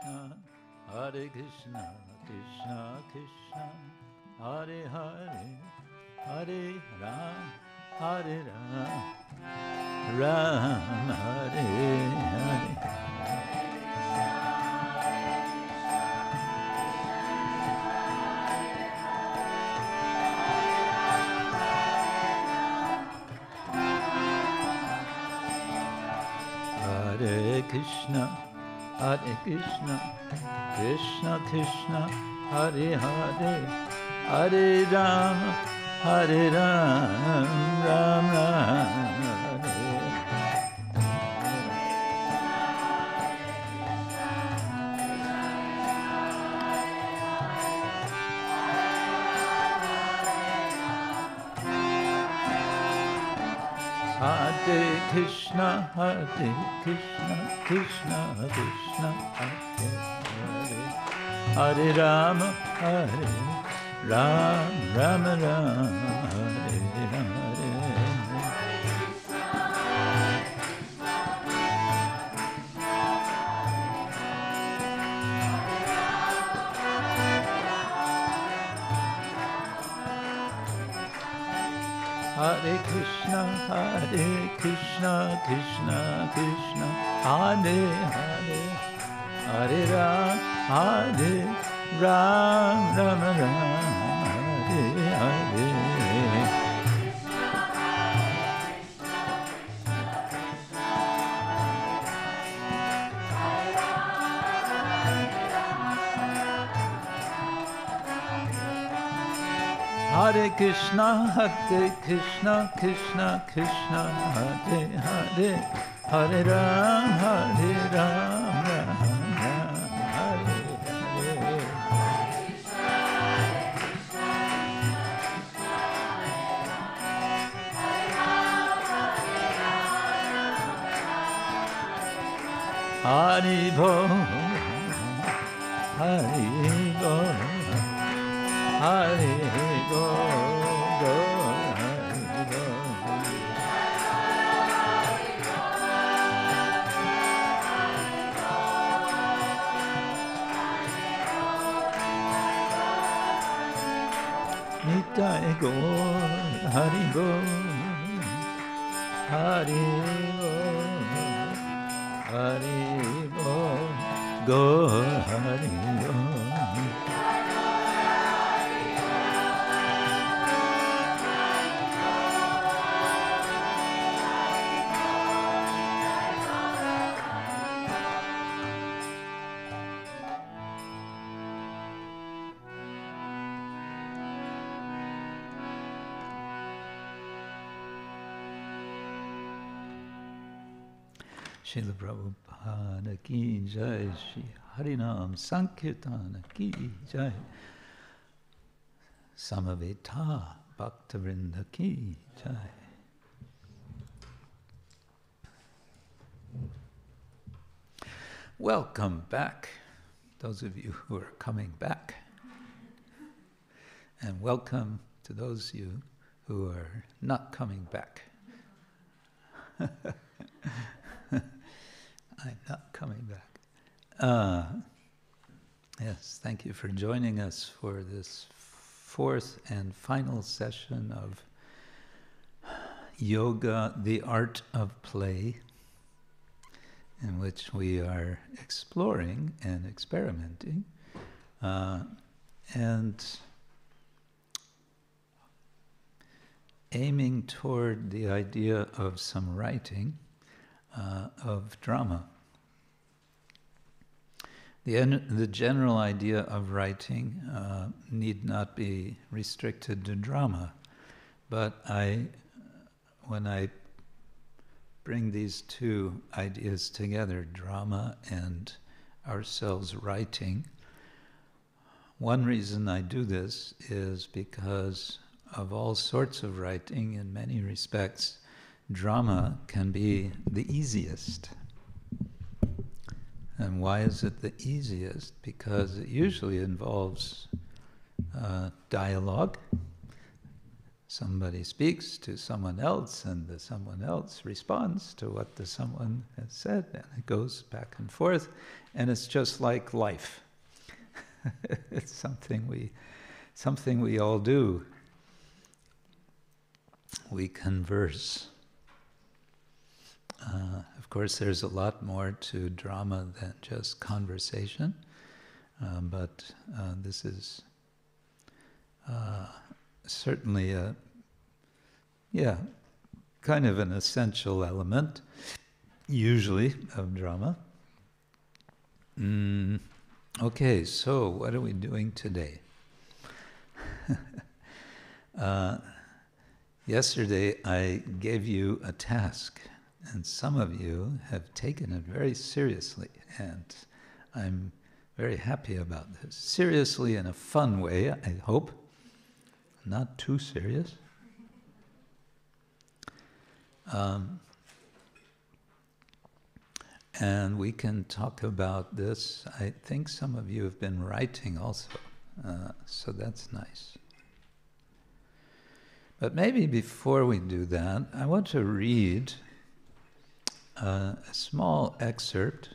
Hare Krishna, Krishna Krishna, Hare Hare, Hare Ram, Hare Ram, Ram Hare Hare. Hare Krishna, Hare Krishna, Krishna Krishna, Hare Hare, Hare Rama, Hare Ram, Ram Ram, Hare. Hare Krishna, Hare Krishna, Krishna Krishna, Hare Hare, Hare Rama, Hare Ram, Ram Ram, Hare Hare. Hare Krishna, Krishna Krishna, Hare Hare, Hare Ram, Ram Ram, Hare Hare. Hare Krishna, Krishna Krishna, Hare Hare, Hare Ram, Ram Ram, Hare Hare. Hari Bol, Hari Bol, Hari Bol, Hari Bol. Nitai Gaur, Hari Bol, Hari Bol, Hari Bol, Gaur Hari Bol. Srila Prabhupada ki jai, Shri Harinam Sankirtana ki jai, Samaveta Bhaktavrinda ki jai. Welcome back, those of you who are coming back. And welcome to those of you who are not coming back. I'm not coming back. Yes, thank you for joining us for this fourth and final session of Yoga, the Art of Play, in which we are exploring and experimenting and aiming toward the idea of some writing of drama. The general idea of writing need not be restricted to drama, but when I bring these two ideas together, drama and ourselves writing, one reason I do this is because of all sorts of writing, in many respects, drama can be the easiest. And why is it the easiest? Because it usually involves dialogue, somebody speaks to someone else, and the someone else responds to what the someone has said, and it goes back and forth, and it's just like life. It's something we all do. We converse. Of course, there's a lot more to drama than just conversation, but this is certainly kind of an essential element, usually, of drama. Okay, so what are we doing today? Yesterday I gave you a task, and some of you have taken it very seriously, and I'm very happy about this. Seriously in a fun way, I hope. Not too serious. And we can talk about this. I think some of you have been writing also, so that's nice. But maybe before we do that, I want to read a small excerpt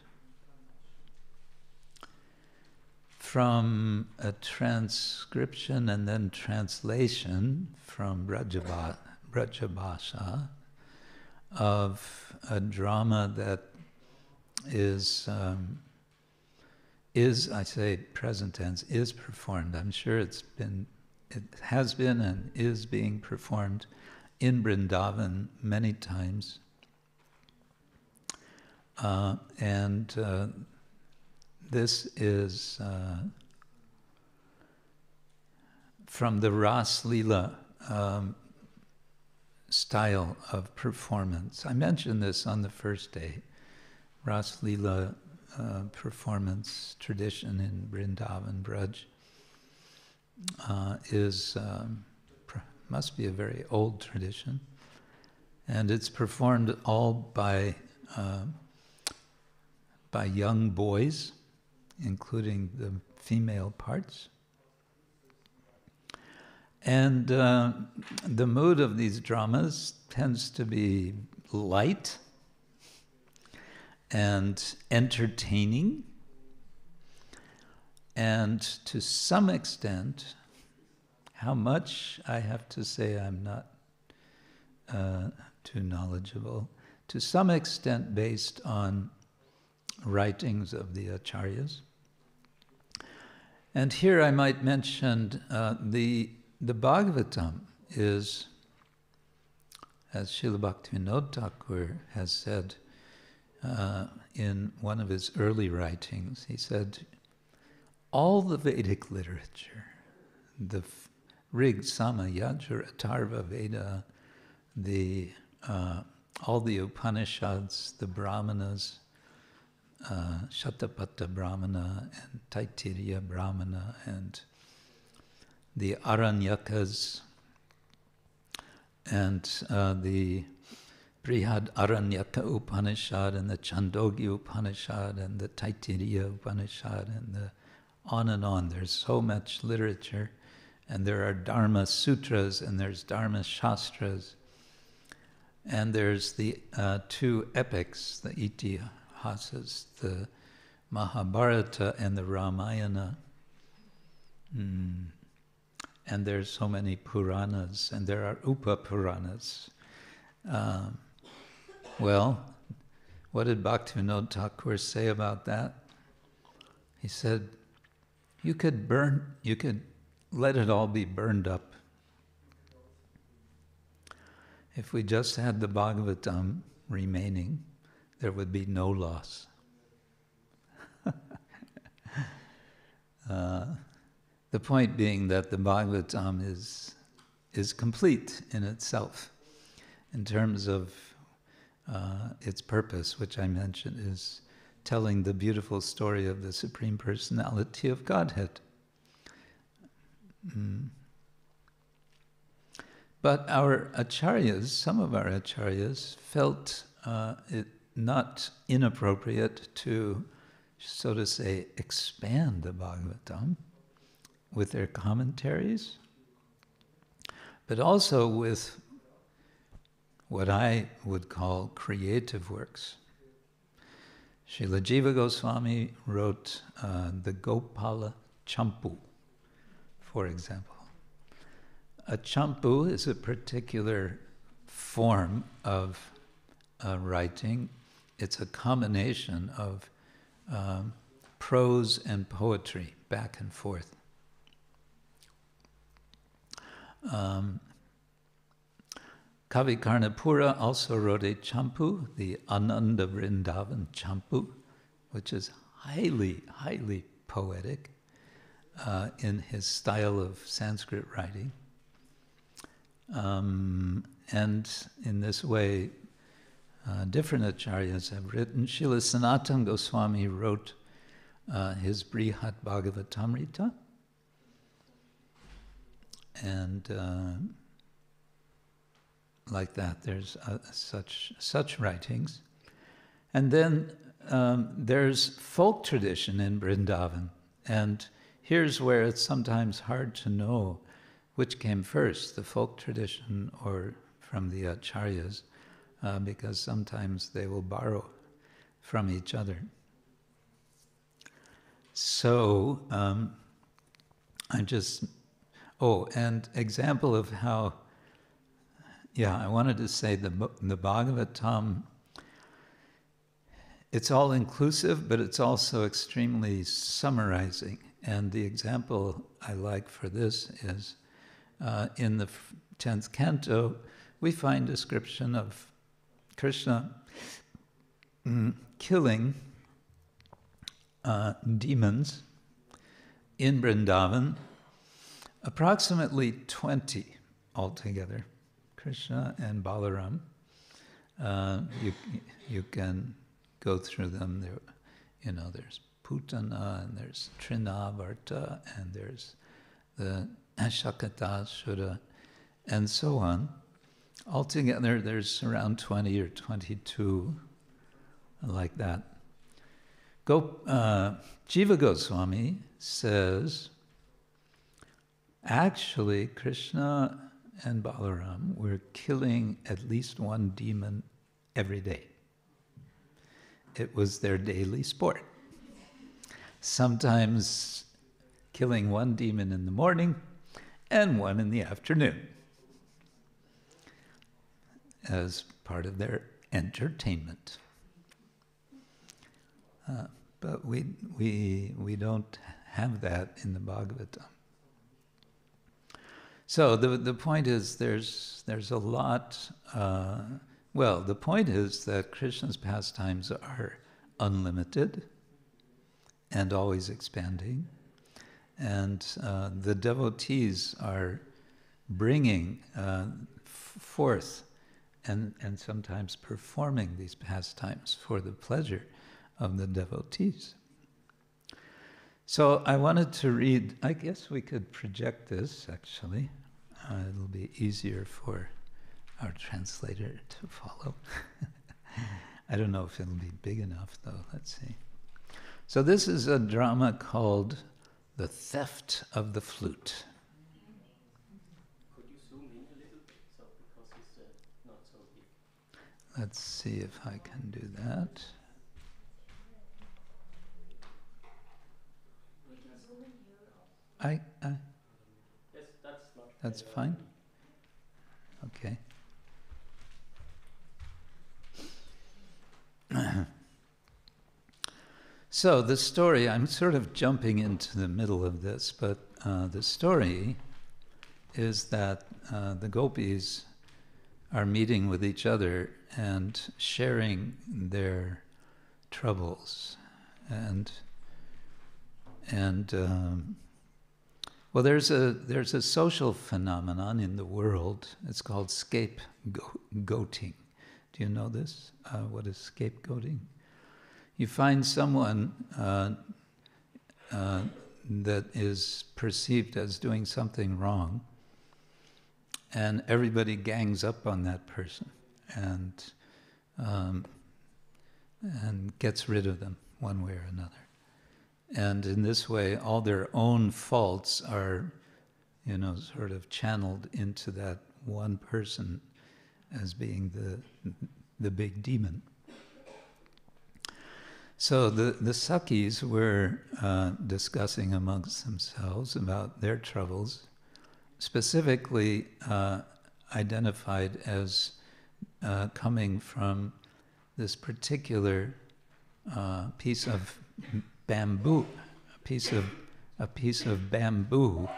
from a transcription and then translation from Brajabhasha of a drama that is, I say present tense, is performed. I'm sure it has been and is being performed in Vrindavan many times. This is from the Ras Leela style of performance. I mentioned this on the first day. Ras Leela performance tradition in Vrindavan, Braj, must be a very old tradition, and it's performed all by young boys, including the female parts. And the mood of these dramas tends to be light and entertaining, and to some extent, how much, I have to say I'm not too knowledgeable, to some extent based on writings of the acharyas. And here I might mention the Bhagavatam is, as Srila Bhaktivinoda Thakur has said in one of his early writings, he said, all the Vedic literature, the Rig, Sama, Yajur, Atharva, Veda, all the Upanishads, the Brahmanas, Shatapatha Brahmana and Taittiriya Brahmana and the Aranyakas and the Brihad Aranyaka Upanishad and the Chandogya Upanishad and the Taittiriya Upanishad and the on and on. There's so much literature, and there are Dharma Sutras and there's Dharma Shastras, and there's the two epics, the Itihasas, the Mahabharata and the Ramayana. And there's so many Puranas, and there are Upa-Puranas. Well, what did Bhaktivinoda Thakur say about that? He said, you could let it all be burned up. If we just had the Bhagavatam remaining, there would be no loss. The point being that the Bhagavatam is complete in itself, in terms of its purpose, which I mentioned, is telling the beautiful story of the Supreme Personality of Godhead. But our acharyas, some of our acharyas, felt it not inappropriate to, so to say, expand the Bhagavatam with their commentaries, but also with what I would call creative works. Srila Jiva Goswami wrote the Gopala Champu, for example. A champu is a particular form of writing. It's a combination of prose and poetry, back and forth. Kavi Karnapura also wrote a champu, the Ananda Vrindavan champu, which is highly, highly poetic in his style of Sanskrit writing. And in this way, different acharyas have written. Srila Sanatana Goswami wrote his Brihat Bhagavatamrita, and like that, there's such writings. And then there's folk tradition in Vrindavan, and here's where it's sometimes hard to know which came first, the folk tradition or from the acharyas, because sometimes they will borrow from each other. So, and example of how, I wanted to say the Bhagavatam, it's all inclusive, but it's also extremely summarizing. And the example I like for this is in the 10th canto, we find description of Krishna killing demons in Vrindavan, approximately 20 altogether, Krishna and Balaram. You can go through them. There's Putana, and there's Trinavarta, and there's the Shakatasura, and so on. Altogether, there's around 20 or 22 like that. Jiva Goswami says, actually, Krishna and Balaram were killing at least one demon every day. It was their daily sport. Sometimes killing one demon in the morning and one in the afternoon as part of their entertainment. But we don't have that in the Bhagavatam. So the point is there's a lot. The point is that Krishna's pastimes are unlimited and always expanding, and the devotees are bringing forth and sometimes performing these pastimes for the pleasure of the devotees. So I wanted to read, I guess we could project this actually. It'll be easier for our translator to follow. I don't know if it'll be big enough though, let's see. So this is a drama called The Theft of the Flute. Could you zoom in a little bit, because it's not so big? Let's see if I can do that. Yes, that's fine. Okay. So the story, I'm sort of jumping into the middle of this, but the story is that the gopis are meeting with each other and sharing their troubles, and there's a social phenomenon in the world. It's called scapegoating. Do you know this? What is scapegoating? You find someone that is perceived as doing something wrong, and everybody gangs up on that person and gets rid of them one way or another. And in this way, all their own faults are, sort of channeled into that one person as being the big demon. So the Sakis were discussing amongst themselves about their troubles, specifically identified as coming from this particular piece of bamboo, a piece of bamboo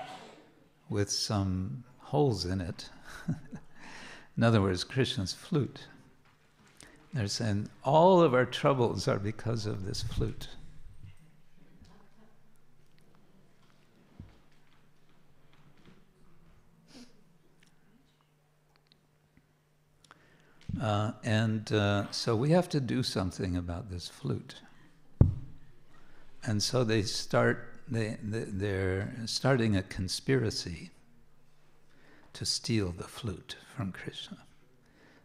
with some holes in it. In other words, Krishna's flute. They're saying all of our troubles are because of this flute. So we have to do something about this flute. And so they're starting a conspiracy to steal the flute from Krishna.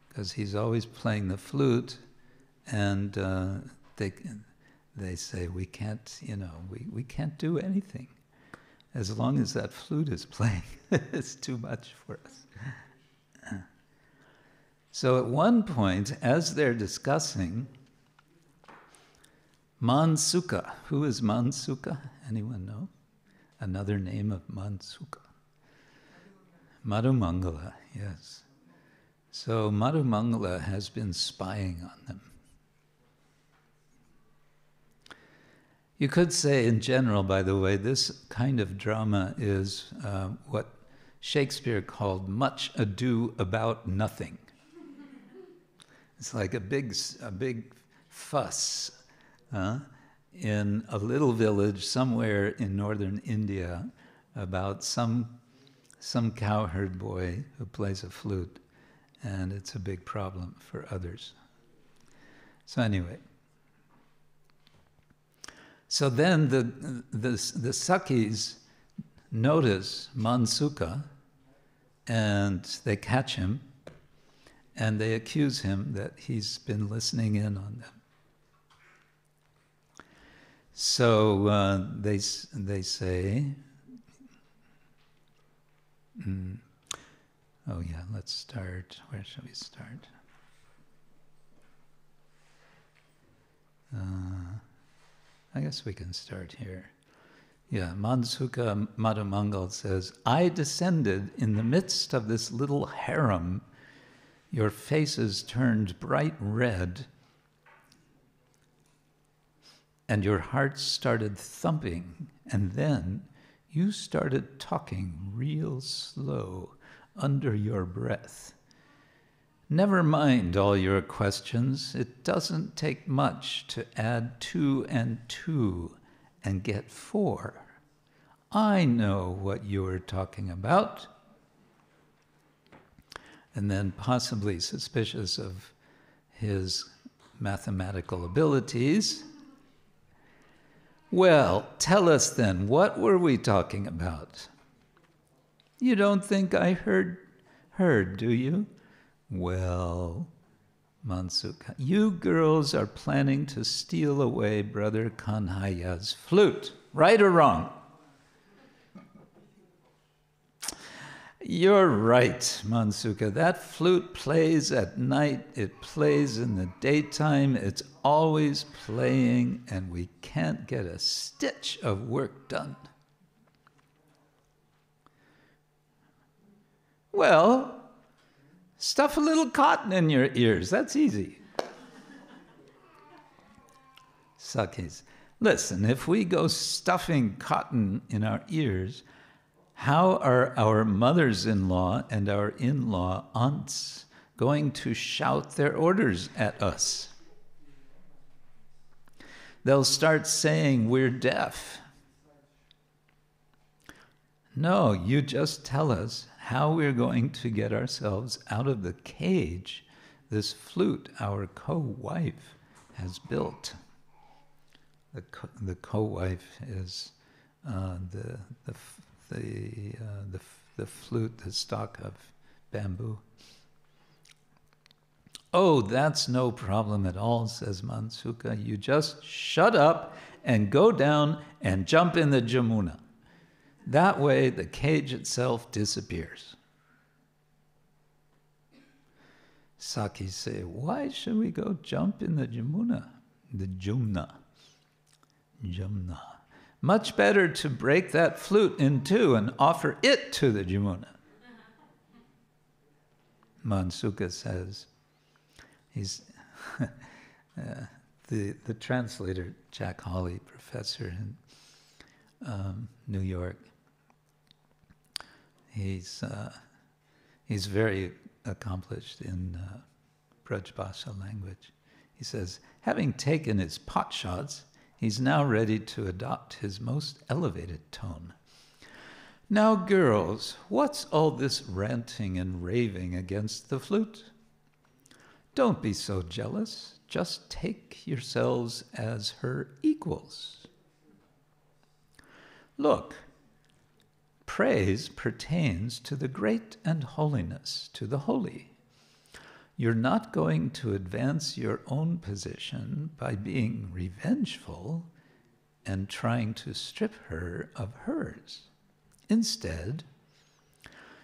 Because he's always playing the flute, and they say we can't, we can't do anything as long as that flute is playing. It's too much for us. So at one point, as they're discussing, Mansuka. Who is Mansuka? Anyone know? Another name of Mansuka. Madhumangala, yes. So Madhumangala has been spying on them. You could say in general, by the way, this kind of drama is what Shakespeare called much ado about nothing. It's like a big fuss in a little village somewhere in northern India about some cowherd boy who plays a flute, and it's a big problem for others. So anyway, so then the Sakis notice Mansuka, and they catch him, and they accuse him that he's been listening in on them. So they say, oh yeah, let's start. Where shall we start? I guess we can start here. Yeah, Mansuka Madhumangal says, I descended in the midst of this little harem. Your faces turned bright red, and your hearts started thumping, and then you started talking real slow under your breath. Never mind all your questions. It doesn't take much to add 2 and 2 and get 4. I know what you are talking about. And then, possibly suspicious of his mathematical abilities, well, tell us then, what were we talking about? You don't think I heard, do you? Well, Mansuka, you girls are planning to steal away Brother Kanhaya's flute, right or wrong? You're right, Mansuka. That flute plays at night, it plays in the daytime, it's always playing, and we can't get a stitch of work done. Well, stuff a little cotton in your ears, that's easy. Sakis, listen, if we go stuffing cotton in our ears, how are our mothers-in-law and our in-law aunts going to shout their orders at us? They'll start saying we're deaf. No, you just tell us how we're going to get ourselves out of the cage this flute our co-wife has built. The co-wife is the flute, the stalk of bamboo. Oh, that's no problem at all, says Mansuka. You just shut up and go down and jump in the Jamuna. That way the cage itself disappears. Saki say, why should we go jump in the Jamuna? The Jumna. Jumna. Much better to break that flute in two and offer it to the Jamuna. Mansuka says, he's the translator, Jack Hawley, professor in New York. He's very accomplished in Braj Bhasha language. He says, having taken his pot shots, he's now ready to adopt his most elevated tone. Now, girls, what's all this ranting and raving against the flute? Don't be so jealous. Just take yourselves as her equals. Look, praise pertains to the great and holiness, to the holy. You're not going to advance your own position by being revengeful and trying to strip her of hers. Instead,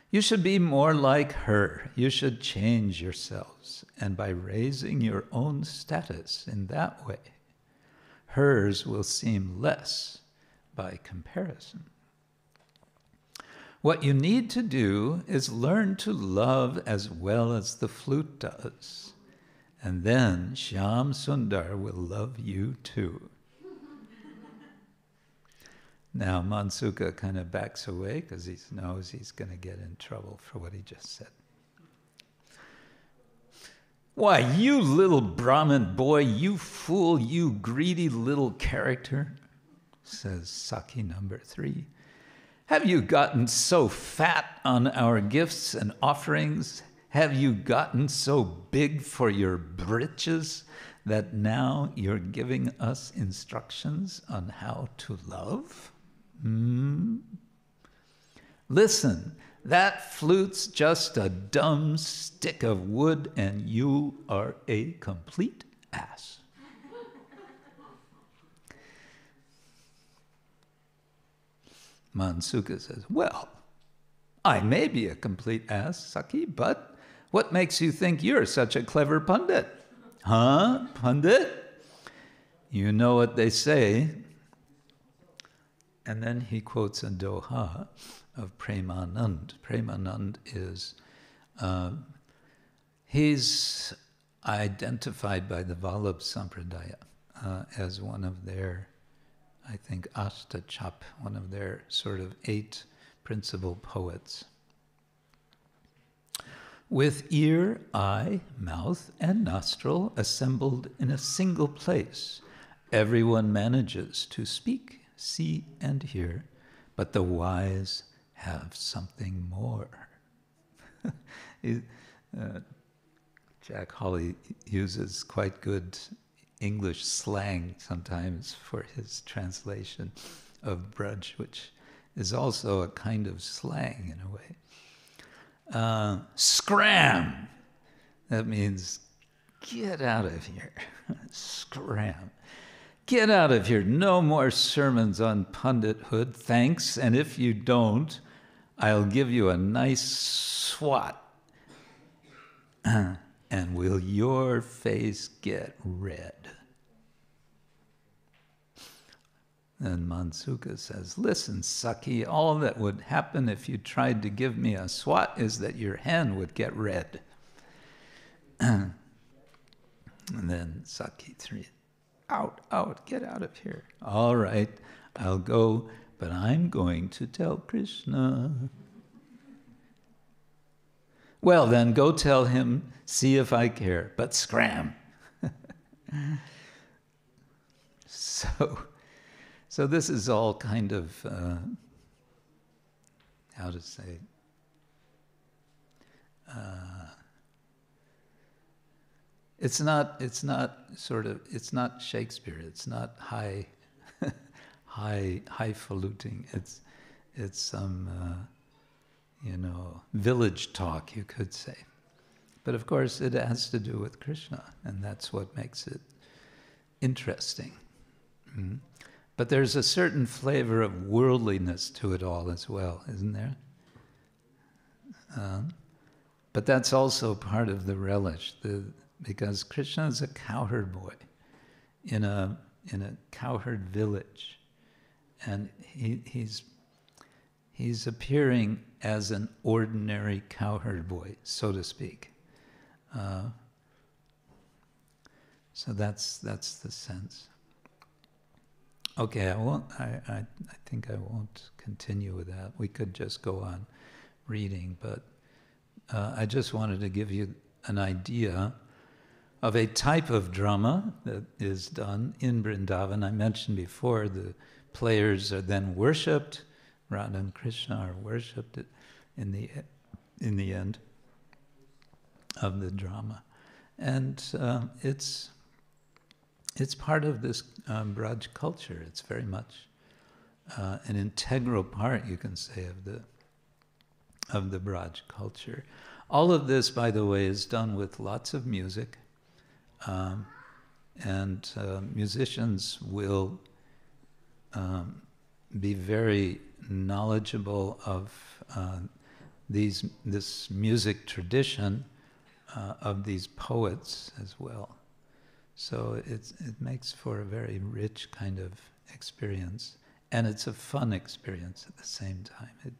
you should be more like her. You should change yourselves, and by raising your own status in that way, hers will seem less by comparison. What you need to do is learn to love as well as the flute does, and then Shyam Sundar will love you too. Now Mansuka kind of backs away because he knows he's going to get in trouble for what he just said. Why, you little Brahmin boy, you fool, you greedy little character, says Saki number 3. Have you gotten so fat on our gifts and offerings? Have you gotten so big for your britches that now you're giving us instructions on how to love? Listen, that flute's just a dumb stick of wood and you are a complete ass. Mansuka says, well, I may be a complete ass, Saki, but what makes you think you're such a clever pundit? Huh, pundit? You know what they say. And then he quotes a doha of Premanand. Premanand is, he's identified by the Vallabh Sampradaya as one of their, I think, Ashtachap, one of their sort of 8 principal poets. With ear, eye, mouth, and nostril assembled in a single place, everyone manages to speak, see, and hear, but the wise have something more. Jack Hawley uses quite good English slang sometimes for his translation of Braj, which is also a kind of slang in a way. Scram! That means get out of here. Scram. Get out of here. No more sermons on pundithood, thanks. And if you don't, I'll give you a nice swat. And will your face get red? And Mansuka says, listen, Saki, all that would happen if you tried to give me a swat is that your hand would get red. And then Saki 3, out, get out of here. All right, I'll go, but I'm going to tell Krishna. Well, then go tell him, see if I care, but scram. So this is all kind of, how to say, it's not Shakespeare. It's not highfalutin. It's some, village talk, you could say. But of course, it has to do with Krishna, and that's what makes it interesting. But there's a certain flavor of worldliness to it all as well, isn't there? But that's also part of the relish, because Krishna is a cowherd boy in a cowherd village, and he's appearing as an ordinary cowherd boy, so to speak. So that's the sense. Okay, I think I won't continue with that. We could just go on reading, but I just wanted to give you an idea of a type of drama that is done in Vrindavan. I mentioned before the players are then worshipped. Radha and Krishna are worshipped in the end of the drama, and it's part of this Braj culture. It's very much an integral part, you can say, of the Braj culture. All of this, by the way, is done with lots of music, and musicians will be very knowledgeable of this music tradition of these poets as well. So it makes for a very rich kind of experience, and it's a fun experience at the same time.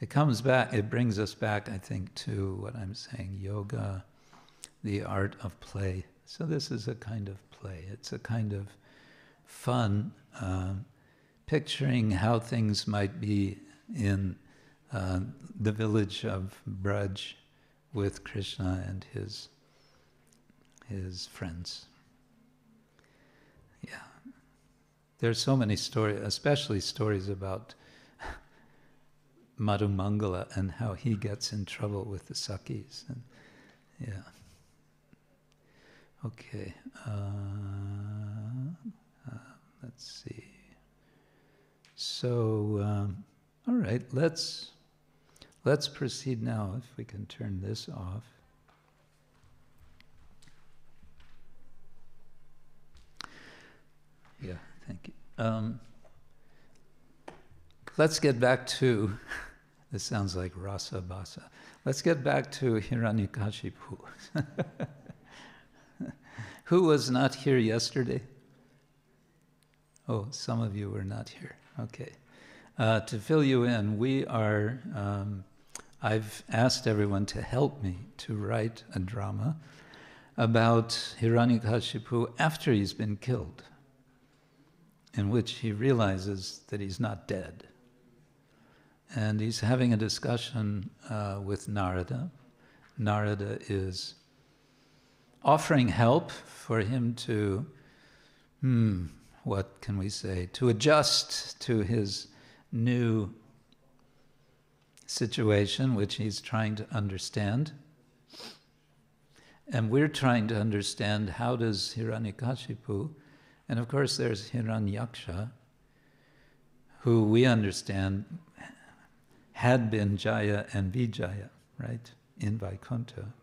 It comes back, it brings us back, I think, to what I'm saying, yoga, the art of play. So this is a kind of play. It's a kind of fun, picturing how things might be in the village of Braj with Krishna and his friends. Yeah. There's so many stories, especially stories about Madhu Mangala and how he gets in trouble with the Sakis. And, yeah. Okay. Let's see. So, all right, let's proceed now, if we can turn this off. Yeah, thank you. Let's get back to, this sounds like Rasa Basa. Let's get back to Hiranyakashipu. Who was not here yesterday? Oh, some of you were not here. Okay. To fill you in, I've asked everyone to help me to write a drama about Hiranyakashipu after he's been killed, in which he realizes that he's not dead. And he's having a discussion with Narada. Narada is offering help for him to, what can we say, to adjust to his new situation, which he's trying to understand. And we're trying to understand, how does Hiranyakashipu, and of course there's Hiranyaksha, who we understand had been Jaya and Vijaya, right, in Vaikuntha.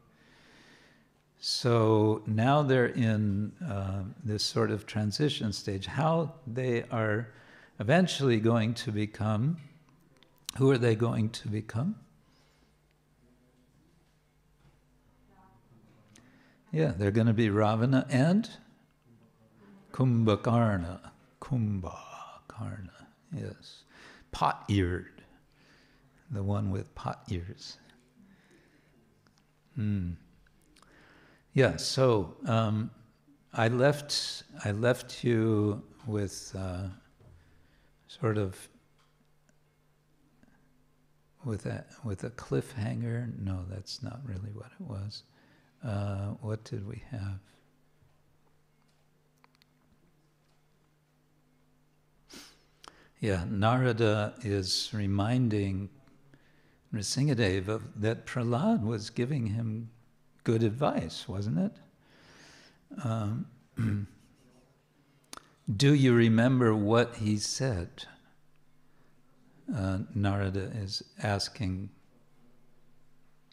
So now they're in this sort of transition stage, how they are eventually going to become. Who are they going to become? Yeah, they're going to be Ravana and Kumbhakarna. Kumbhakarna, yes. Pot-eared. The one with pot ears. Yeah, so I left you with sort of with a cliffhanger. No, that's not really what it was. What did we have? Yeah, Narada is reminding Nrsingadeva that Prahlad was giving him good advice, wasn't it? Do you remember what he said? Narada is asking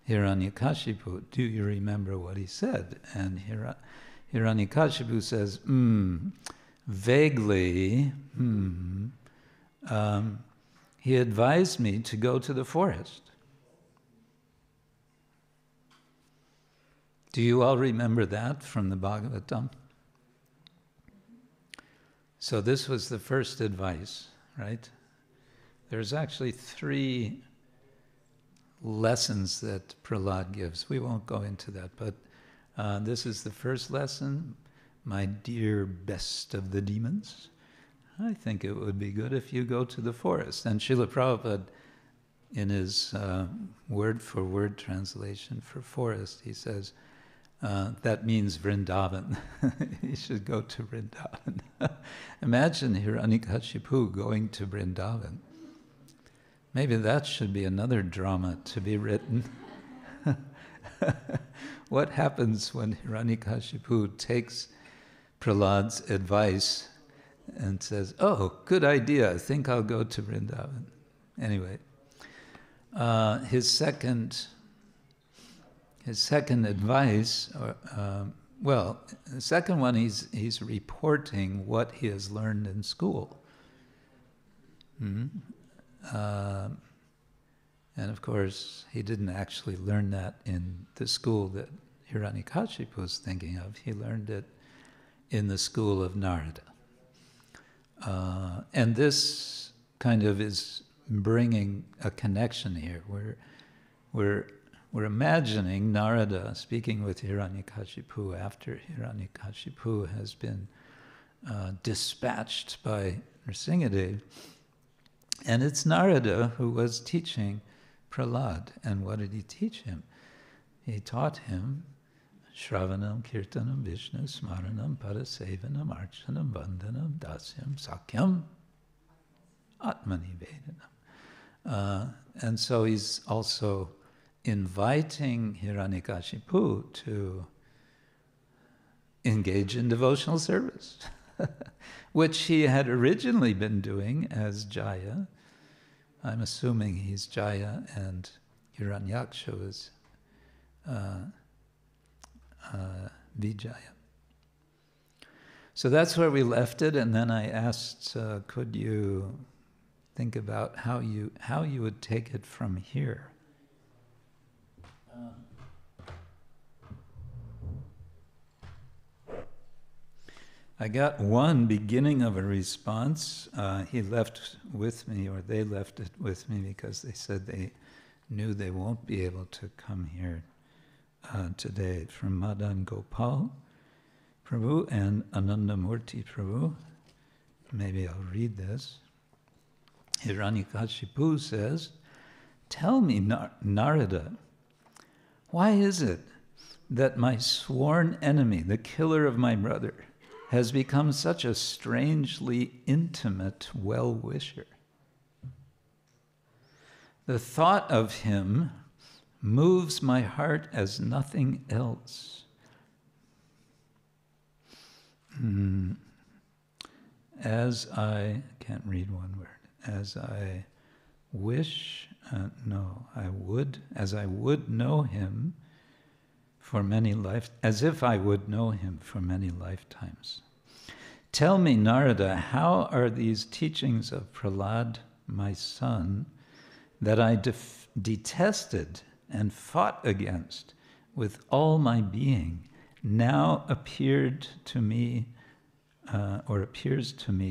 Hiranyakashipu, do you remember what he said? And Hiranyakashipu says, vaguely, he advised me to go to the forest. Do you all remember that from the Bhagavatam? So this was the first advice, right? There's actually 3 lessons that Prahlad gives. We won't go into that, but this is the first lesson. My dear best of the demons, I think it would be good if you go to the forest. And Srila Prabhupada, in his word-for-word translation for forest, he says, that means Vrindavan. You should go to Vrindavan. Imagine Hiranyakashipu going to Vrindavan. Maybe that should be another drama to be written. What happens when Hiranyakashipu takes Prahlad's advice and says, oh, good idea, I think I'll go to Vrindavan. Anyway, his second advice, the second one, he's reporting what he has learned in school. And of course, he didn't actually learn that in the school that Hiranyakashipu was thinking of. He learned it in the school of Narada. And this kind of is bringing a connection here. We're imagining Narada speaking with Hiranyakashipu after Hiranyakashipu has been dispatched by Nrsingadev. And it's Narada who was teaching Prahlad. And what did he teach him? He taught him Shravanam, Kirtanam, Vishnu, Smaranam, Padasevanam, Archanam, Vandanam, Dasyam, Sakyam, Atmani Vedanam. And so he's also inviting Hiranyakashipu to engage in devotional service, which he had originally been doing as Jaya. I'm assuming he's Jaya and Hiranyaksha is Vijaya. So that's where we left it, and then I asked, could you think about how you would take it from here? I got one beginning of a response. He left with me, or they left it with me, because they said they knew they won't be able to come here today. From Madan Gopal Prabhu and Anandamurti Prabhu. Maybe I'll read this. Hiranyakashipu says, tell me, Narada, why is it that my sworn enemy, the killer of my brother, has become such a strangely intimate well-wisher? The thought of him moves my heart as nothing else. As I can't read one word. As I wish, as I would know him for many as if I would know him for many lifetimes. Tell me, Narada, how are these teachings of Prahlad, my son, that I detested and fought against with all my being, now appears to me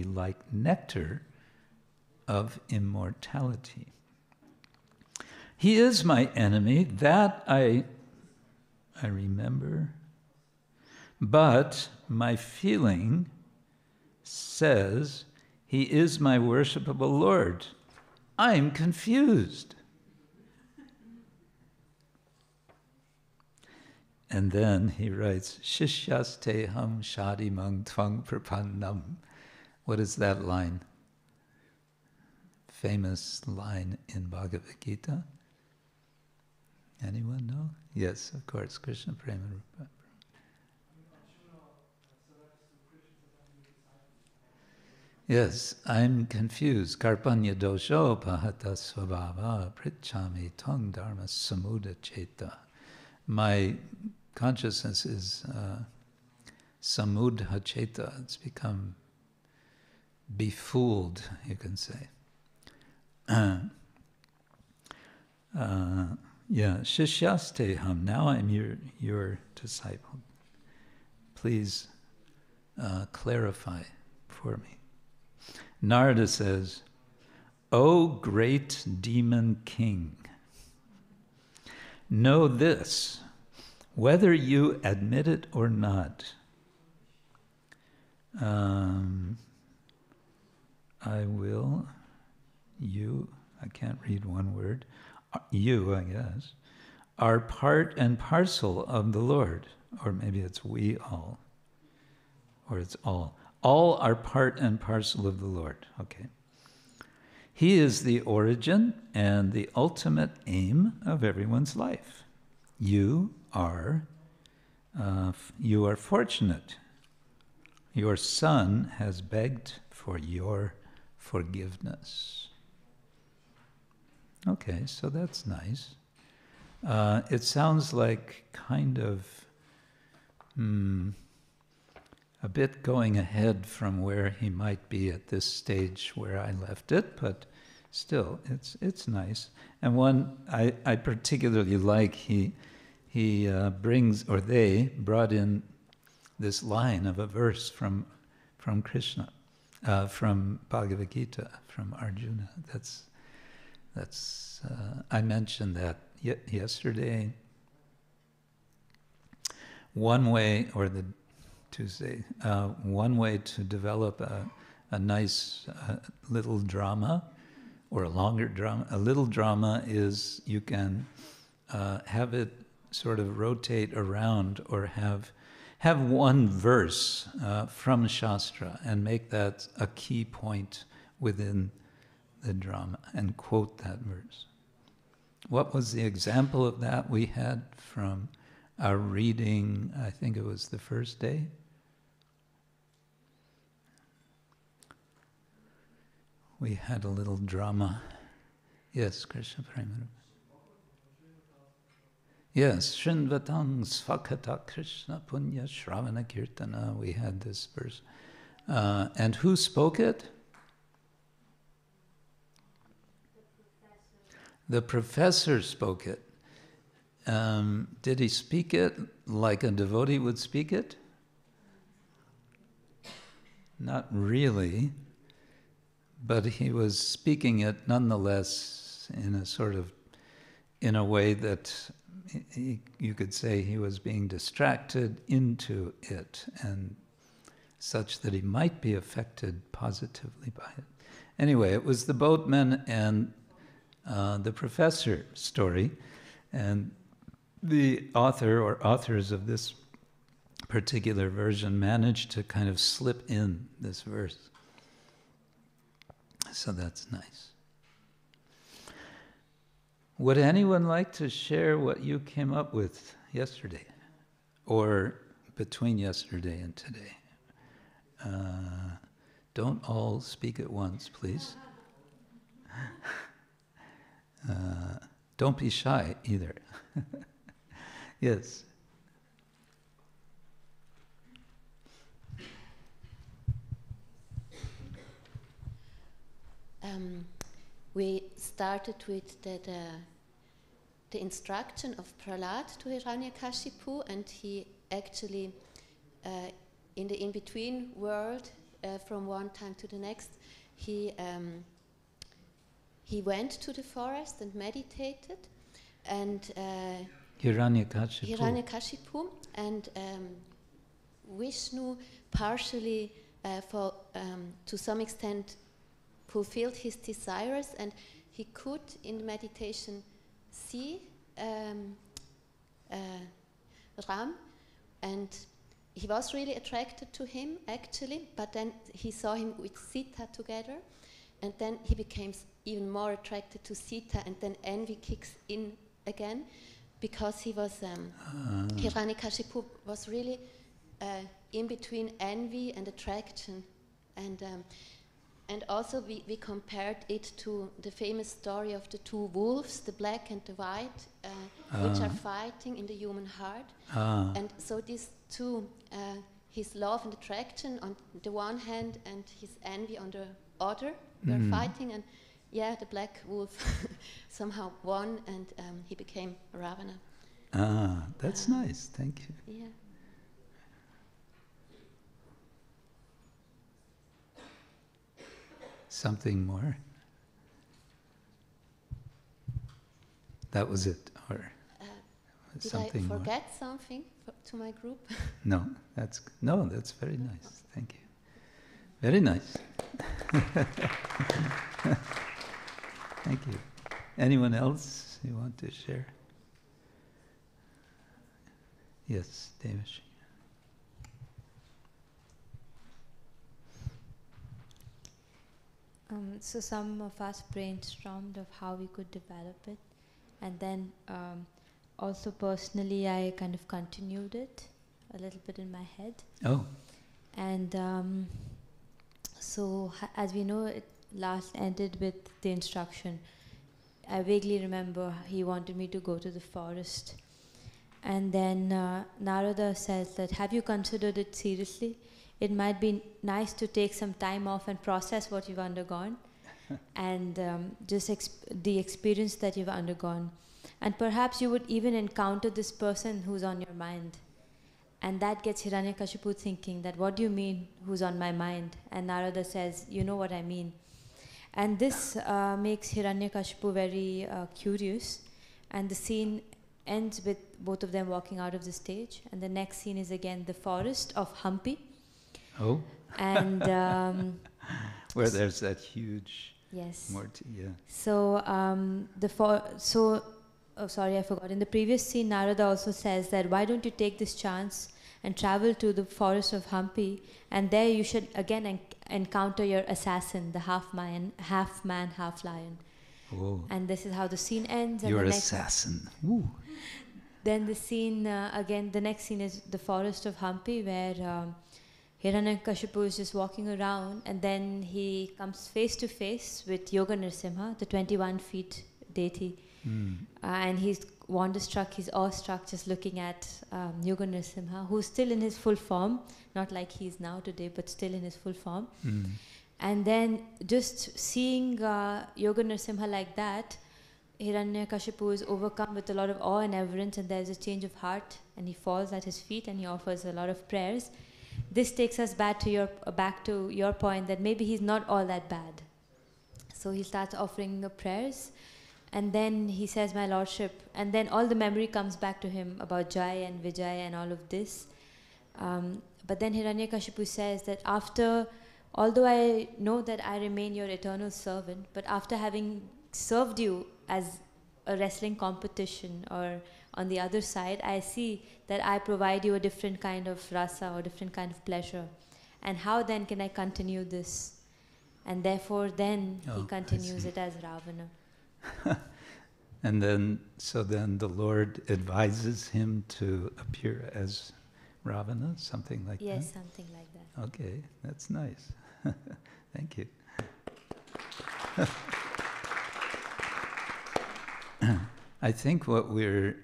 like nectar of immortality? He is my enemy, that I remember, but my feeling says he is my worshipable Lord. I'm confused. And then he writes, Shishyasteham shadimang tvang prapannam. What is that line? Famous line in Bhagavad Gita. Anyone know? Yes, of course, Krishna Prema Rupa. Yes, I'm confused. Karpanya dosho pahata svabhava prichami tang dharma samuda cheta. My consciousness is samudha cheta. It's become befooled, you can say. Shishyasteham, now I'm your disciple. Please clarify for me. Narada says, O great demon king, know this, whether you admit it or not. I can't read one word, you, I guess, are part and parcel of the Lord. Or maybe it's we all, or it's all. All are part and parcel of the Lord, okay. He is the origin and the ultimate aim of everyone's life. You are fortunate. Your son has begged for your forgiveness. Okay, so that's nice. It sounds like kind of a bit going ahead from where he might be at this stage where I left it, but still, it's nice. And one I particularly like, he brings, or they brought in this line of a verse from Krishna, from Bhagavad Gita, from Arjuna. That's I mentioned that yesterday. One way, or the Tuesday, one way to develop a nice little drama, or a longer drama. A little drama is you can have it sort of rotate around, or have one verse from Shastra and make that a key point within the drama and quote that verse. What was the example of that we had from our reading? I think it was the first day. We had a little drama. Yes, Krishna Prema. Yes, Srinvatang Svakata Krishna Punya Shravana Kirtana. We had this verse. And who spoke it? The professor spoke it. Did he speak it like a devotee would speak it? Not really, but he was speaking it nonetheless in a way that you could say he was being distracted into it, and such that he might be affected positively by it. Anyway, it was the boatman and the professor story, and the author or authors of this particular version managed to kind of slip in this verse. So that's nice. Would anyone like to share what you came up with yesterday, or between yesterday and today? Don't all speak at once, please. Don't be shy either. Yes. We started with the instruction of Prahlad to Hiranyakashipu, and he actually, in the in-between world, from one time to the next, he went to the forest and meditated, and Hiranyakashipu, and Vishnu partially, to some extent, fulfilled his desires, and he could, in the meditation, see Ram, and he was really attracted to him, actually, but then he saw him with Sita together, and then he became even more attracted to Sita, and then envy kicks in again, because he was, Hiranyakashipu was really in between envy and attraction, and also we compared it to the famous story of the two wolves, the black and the white, which are fighting in the human heart. And so these two, his love and attraction on the one hand and his envy on the other were fighting, and the black wolf somehow won, and he became Ravana. Ah, that's nice. Thank you. Yeah. Something more? That was it, or Did something I more? forget something to my group? No, that's very nice. Thank you. Very nice. Thank you. Anyone else you want to share? Yes, Devesh. So some of us brainstormed of how we could develop it, and then also personally I kind of continued it a little bit in my head. Oh. And as we know, it last ended with the instruction. I vaguely remember he wanted me to go to the forest. And then Narada says that, have you considered it seriously? It might be nice to take some time off and process what you've undergone and just the experience that you've undergone. And perhaps you would even encounter this person who's on your mind. And that gets Hiranyakashipu thinking that, what do you mean, who's on my mind? And Narada says, you know what I mean. And this makes Hiranyakashipu very curious. And the scene ends with both of them walking out of the stage. And the next scene is again the forest of Hampi. Oh. And where there's that huge yes. Murti, yeah. So oh sorry, I forgot. In the previous scene, Narada also says that, why don't you take this chance and travel to the forest of Hampi, and there you should again encounter your assassin, the half man, half lion. Oh. And this is how the scene ends. And Your the next assassin. Ooh. Then the scene again. The next scene is the forest of Hampi, where Hiranyakashipu is just walking around, and then he comes face to face with Yoga Nrsimha, the 21 feet deity. And he's wonderstruck, he's awestruck just looking at Yoga Nrsimha, who's still in his full form, not like he's now today, but still in his full form. And then just seeing Yoga Nrsimha like that, Hiranyakashipu is overcome with a lot of awe and reverence, and there's a change of heart, and he falls at his feet and he offers a lot of prayers. This takes us back to your point that maybe he's not all that bad. So he starts offering the prayers. And then he says, my lordship, and then all the memory comes back to him about Jai and Vijay and all of this. But then Hiranyakashipu says that although I know that I remain your eternal servant, but after having served you as a wrestling competition or on the other side, I see that I provide you a different kind of rasa or different kind of pleasure. And how then can I continue this? And therefore then he continues it as Ravana. And then the Lord advises him to appear as Ravana, something like that? Yes, something like that. Okay, that's nice. Thank you. I think what we're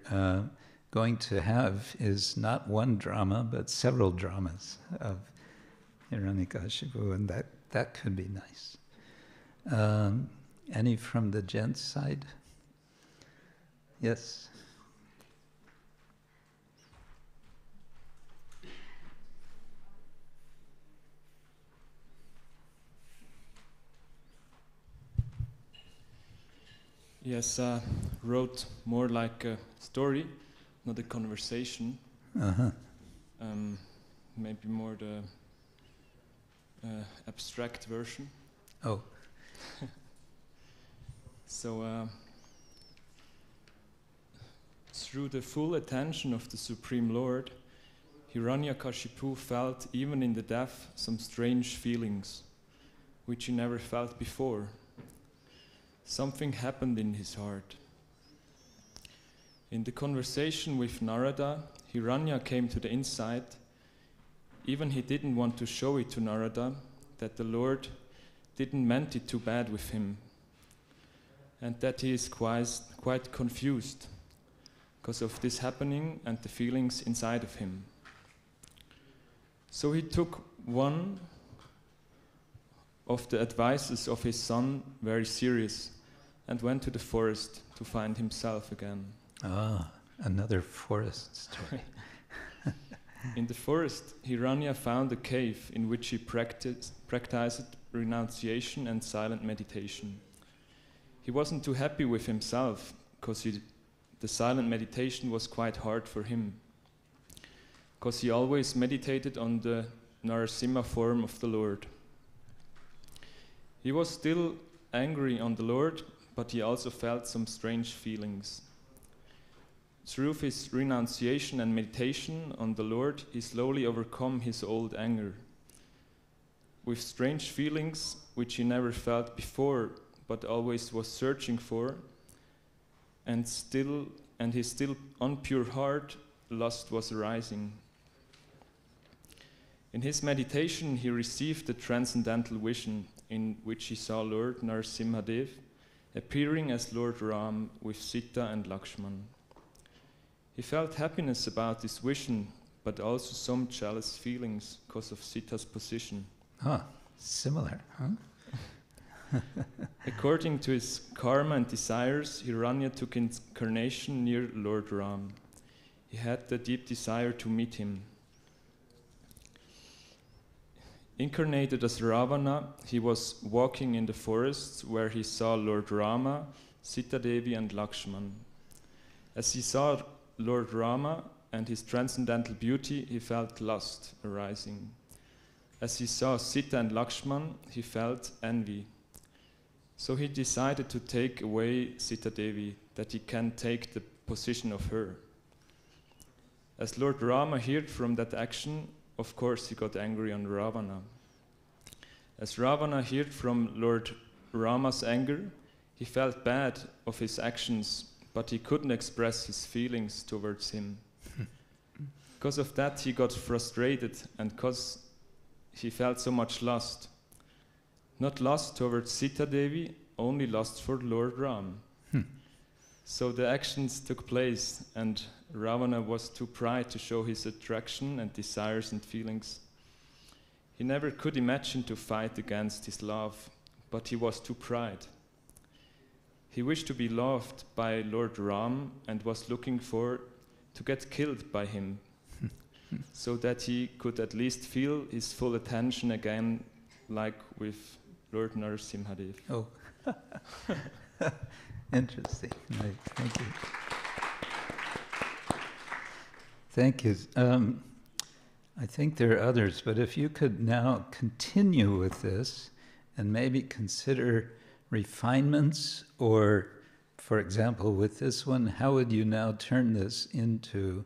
going to have is not one drama, but several dramas of Hiranyakashipu, and that could be nice. Any from the gents' side? Yes. Yes, wrote more like a story, not a conversation. Maybe more the abstract version. Oh. So, through the full attention of the Supreme Lord, Hiranyakashipu felt, even in the death, some strange feelings, which he never felt before. Something happened in his heart. In the conversation with Narada, Hiranya came to the insight, even he didn't want to show it to Narada, that the Lord didn't meant it too bad with him, and that he is quite confused because of this happening and the feelings inside of him. So he took one of the advices of his son very serious and went to the forest to find himself again. Ah, another forest story. In the forest, Hiranya found a cave in which he practiced renunciation and silent meditation. He wasn't too happy with himself because the silent meditation was quite hard for him, because he always meditated on the Narasimha form of the Lord. He was still angry on the Lord, but he also felt some strange feelings. Through his renunciation and meditation on the Lord, he slowly overcome his old anger. With strange feelings which he never felt before, but always was searching for, and his still unpure heart, lust was arising. In his meditation, he received a transcendental vision in which he saw Lord Narasimhadev appearing as Lord Ram with Sita and Lakshman. He felt happiness about this vision, but also some jealous feelings because of Sita's position. Ah, similar, huh? According to his karma and desires, Hiranya took incarnation near Lord Ram. He had the deep desire to meet him. Incarnated as Ravana, he was walking in the forests where he saw Lord Rama, Sita Devi and Lakshman. As he saw Lord Rama and his transcendental beauty, he felt lust arising. As he saw Sita and Lakshman, he felt envy. So he decided to take away Sita Devi, that he can take the position of her. As Lord Rama heard from that action, of course he got angry on Ravana. As Ravana heard from Lord Rama's anger, he felt bad of his actions, but he couldn't express his feelings towards him. Because of that, he got frustrated, and because he felt so much lust. Not lust towards Sita Devi, only lust for Lord Ram. So the actions took place, and Ravana was too proud to show his attraction and desires and feelings. He never could imagine to fight against his love, but he was too proud. He wished to be loved by Lord Ram and was looking to get killed by him, so that he could at least feel his full attention again, like with Lord Narasimhadev. Oh, interesting. Right. Thank you. Thank you. I think there are others, but if you could now continue with this and maybe consider refinements, or, for example, with this one, how would you now turn this into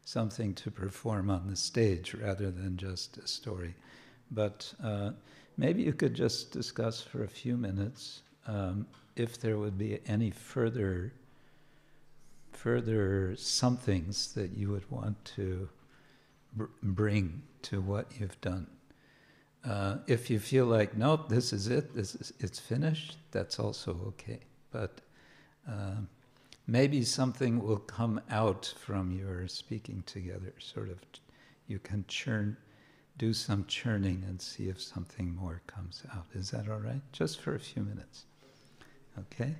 something to perform on the stage rather than just a story? But maybe you could just discuss for a few minutes if there would be any further somethings that you would want to bring to what you've done. If you feel like, nope, this is it, it's finished, that's also okay. But maybe something will come out from your speaking together, sort of, you can do some churning and see if something more comes out. Is that all right? Just for a few minutes. Okay?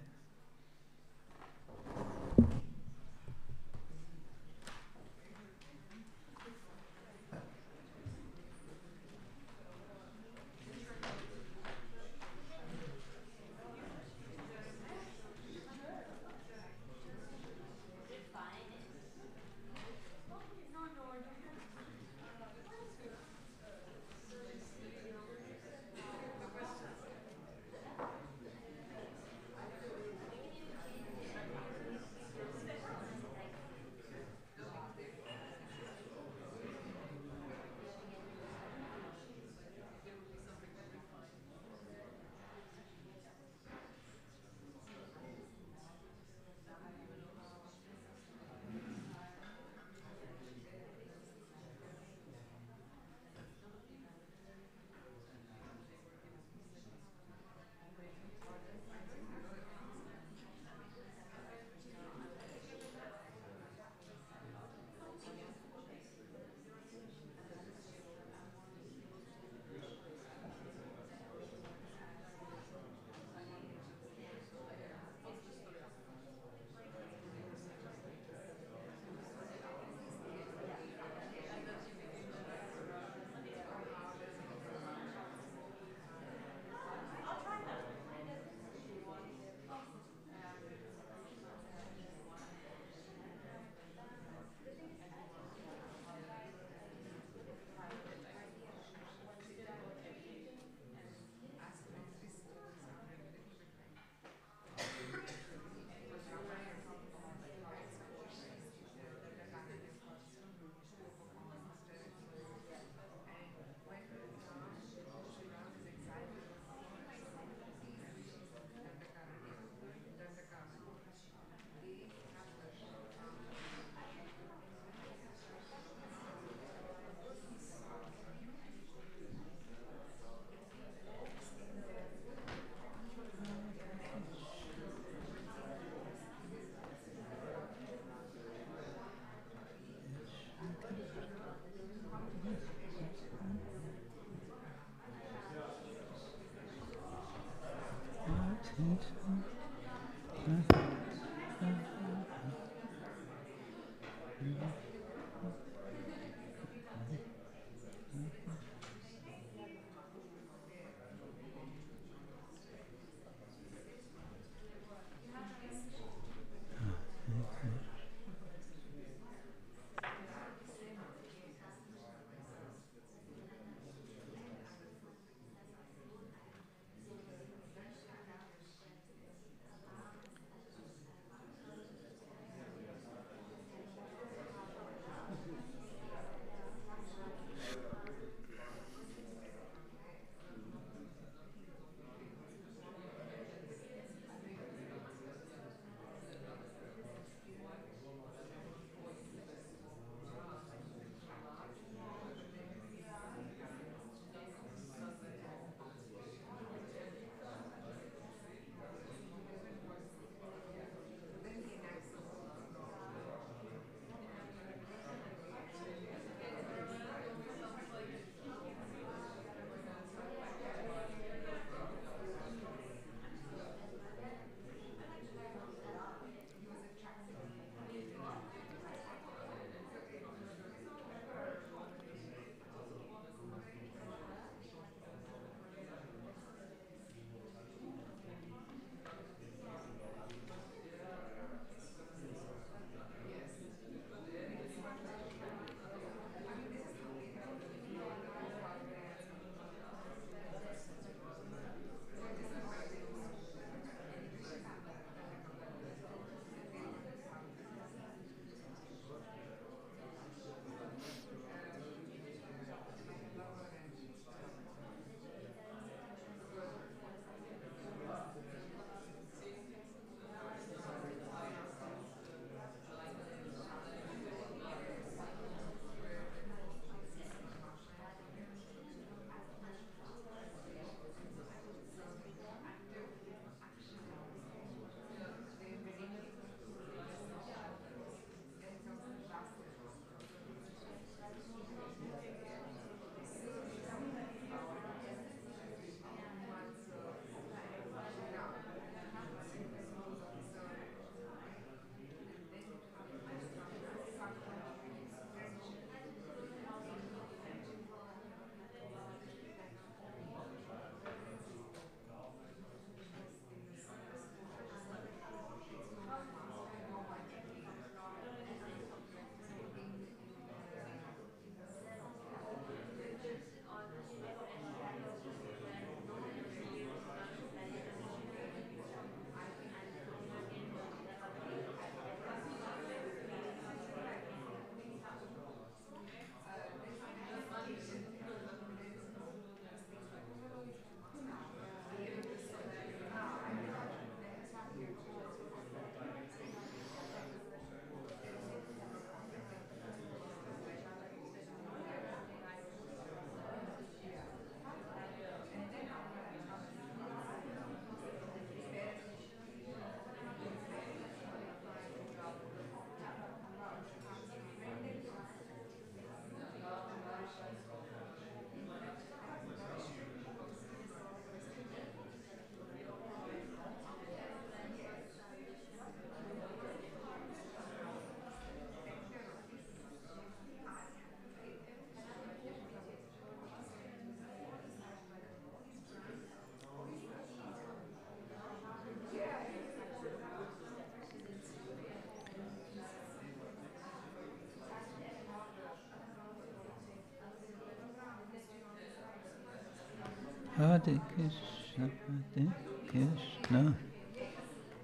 Hare Krishna,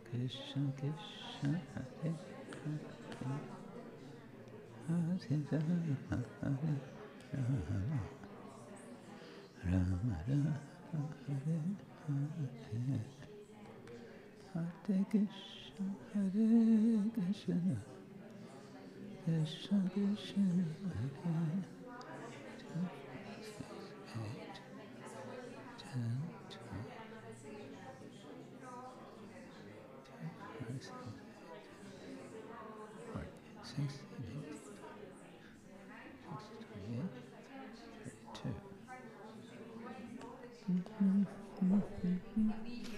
Krishna Krishna, Hare Hare Rama, Hare Rama, Rama Rama, Hare Hare. Hare Krishna, Hare Krishna, Krishna Krishna, Hare 32.